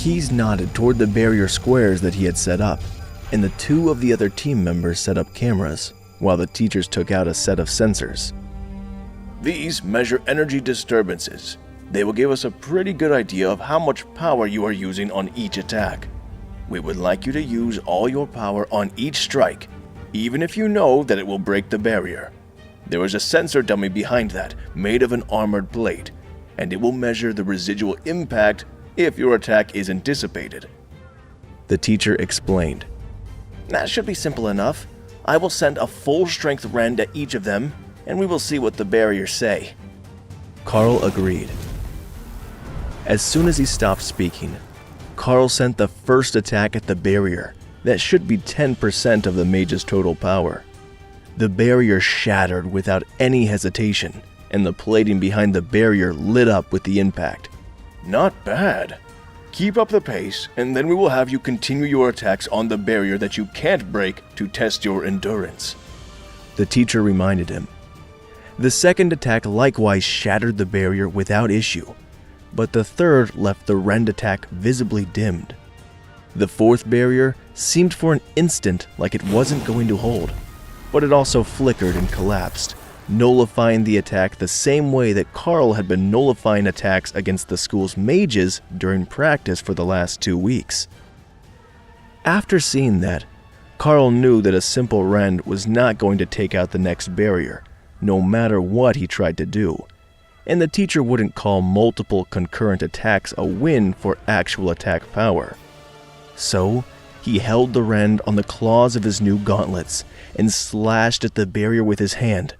Keys nodded toward the barrier squares that he had set up, and the two of the other team members set up cameras, while the teachers took out a set of sensors. These measure energy disturbances. They will give us a pretty good idea of how much power you are using on each attack. We would like you to use all your power on each strike, even if you know that it will break the barrier. There is a sensor dummy behind that, made of an armored plate, and it will measure the residual impact if your attack isn't dissipated. The teacher explained. That should be simple enough. I will send a full-strength rend at each of them, and we will see what the barriers say. Karl agreed. As soon as he stopped speaking, Karl sent the first attack at the barrier that should be 10% of the mage's total power. The barrier shattered without any hesitation, and the plating behind the barrier lit up with the impact. Not bad. Keep up the pace, and then we will have you continue your attacks on the barrier that you can't break to test your endurance. The teacher reminded him. The second attack likewise shattered the barrier without issue, but the third left the rend attack visibly dimmed. The fourth barrier seemed for an instant like it wasn't going to hold, but it also flickered and collapsed, nullifying the attack the same way that Karl had been nullifying attacks against the school's mages during practice for the last 2 weeks. After seeing that, Karl knew that a simple rend was not going to take out the next barrier, no matter what he tried to do, and the teacher wouldn't call multiple concurrent attacks a win for actual attack power. So, he held the rend on the claws of his new gauntlets and slashed at the barrier with his hand.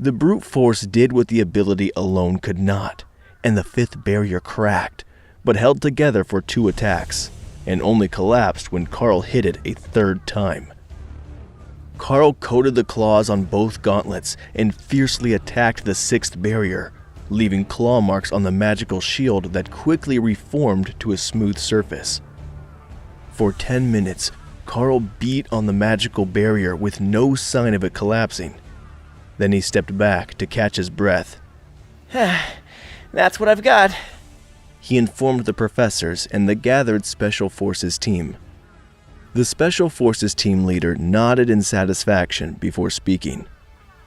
The brute force did what the ability alone could not, and the fifth barrier cracked, but held together for 2 attacks, and only collapsed when Karl hit it a third time. Karl coated the claws on both gauntlets and fiercely attacked the 6th barrier, leaving claw marks on the magical shield that quickly reformed to a smooth surface. For 10 minutes, Karl beat on the magical barrier with no sign of it collapsing. Then he stepped back to catch his breath. That's what I've got, he informed the professors and the gathered Special Forces team. The Special Forces team leader nodded in satisfaction before speaking.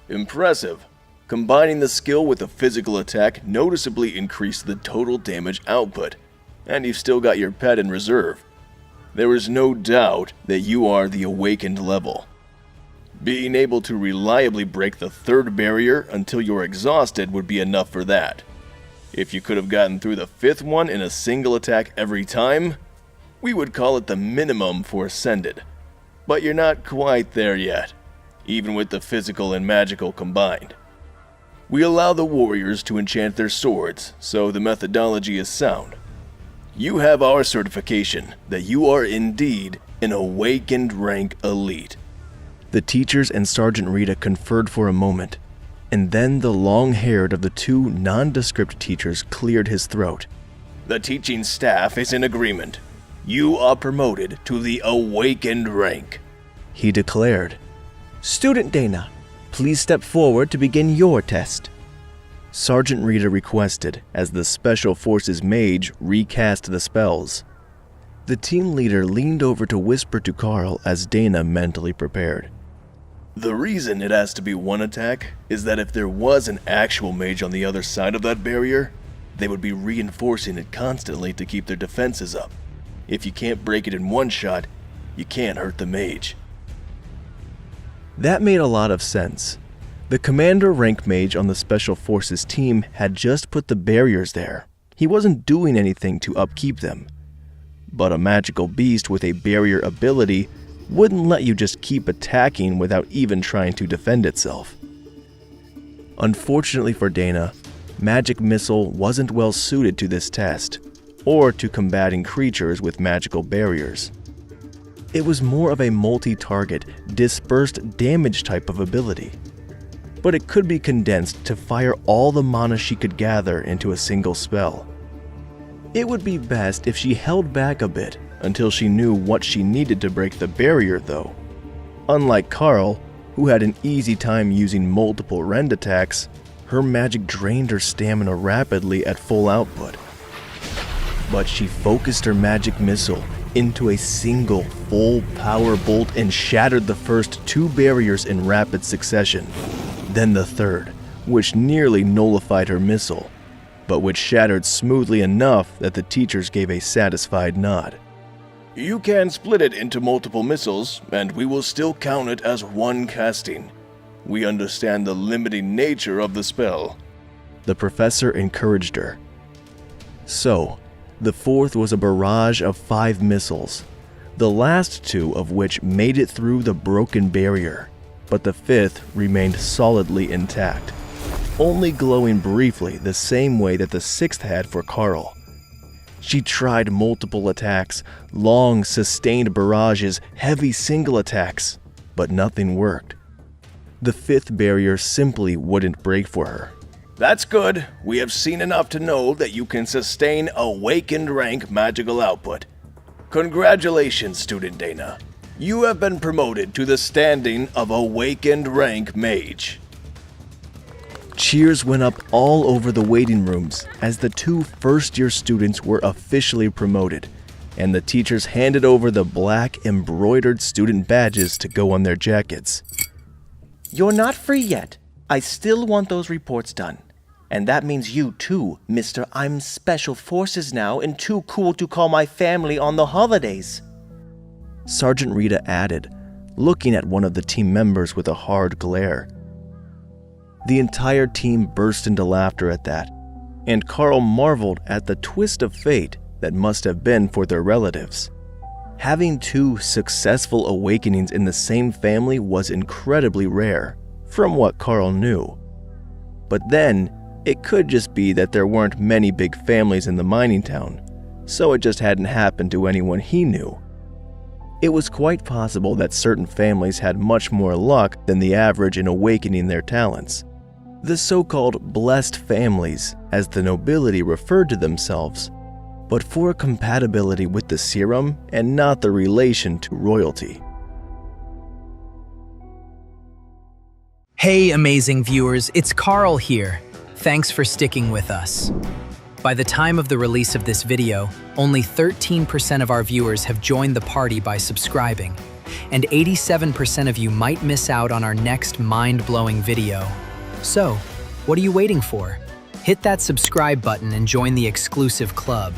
Impressive. Combining the skill with a physical attack noticeably increased the total damage output, and you've still got your pet in reserve. There is no doubt that you are the awakened level. Being able to reliably break the 3rd barrier until you're exhausted would be enough for that. If you could have gotten through the 5th one in a single attack every time, we would call it the minimum for Ascended. But you're not quite there yet, even with the physical and magical combined. We allow the warriors to enchant their swords, so the methodology is sound. You have our certification that you are indeed an awakened rank elite. The teachers and Sergeant Rita conferred for a moment, and then the long-haired of the 2 nondescript teachers cleared his throat. The teaching staff is in agreement. You are promoted to the awakened rank, he declared. Student Dana, please step forward to begin your test, Sergeant Rita requested as the Special Forces Mage recast the spells. The team leader leaned over to whisper to Karl as Dana mentally prepared. The reason it has to be 1 attack is that if there was an actual mage on the other side of that barrier, they would be reinforcing it constantly to keep their defenses up. If you can't break it in 1 shot, you can't hurt the mage. That made a lot of sense. The commander rank mage on the Special Forces team had just put the barriers there. He wasn't doing anything to upkeep them. But a magical beast with a barrier ability wouldn't let you just keep attacking without even trying to defend itself. Unfortunately for Dana, Magic Missile wasn't well suited to this test, or to combating creatures with magical barriers. It was more of a multi-target, dispersed damage type of ability, but it could be condensed to fire all the mana she could gather into a single spell. It would be best if she held back a bit until she knew what she needed to break the barrier though. Unlike Karl, who had an easy time using multiple rend attacks, her magic drained her stamina rapidly at full output. but she focused her magic missile into a single full power bolt and shattered the first 2 barriers in rapid succession. Then the third, which nearly nullified her missile, but which shattered smoothly enough that the teachers gave a satisfied nod. You can split it into multiple missiles, and we will still count it as one casting. We understand the limiting nature of the spell. The professor encouraged her. So, the fourth was a barrage of 5 missiles, the last 2 of which made it through the broken barrier, but the 5th remained solidly intact, only glowing briefly the same way that the 6th had for Karl. She tried multiple attacks, long sustained barrages, heavy single attacks, but nothing worked. The 5th barrier simply wouldn't break for her. That's good. We have seen enough to know that you can sustain awakened rank magical output. Congratulations, Student Dana. You have been promoted to the standing of awakened rank mage. Cheers went up all over the waiting rooms as the 2 first-year students were officially promoted, and the teachers handed over the black embroidered student badges to go on their jackets. You're not free yet. I still want those reports done. And that means you too, Mr. I'm Special Forces now and too cool to call my family on the holidays. Sergeant Rita added, looking at one of the team members with a hard glare. The entire team burst into laughter at that, and Karl marveled at the twist of fate that must have been for their relatives. Having 2 successful awakenings in the same family was incredibly rare, from what Karl knew. But then, it could just be that there weren't many big families in the mining town, so it just hadn't happened to anyone he knew. It was quite possible that certain families had much more luck than the average in awakening their talents. The so-called blessed families, as the nobility referred to themselves, but for compatibility with the serum and not the relation to royalty. Hey amazing viewers, it's Karl here. Thanks for sticking with us. By the time of the release of this video, only 13% of our viewers have joined the party by subscribing, and 87% of you might miss out on our next mind-blowing video. So, what are you waiting for? Hit that subscribe button and join the exclusive club.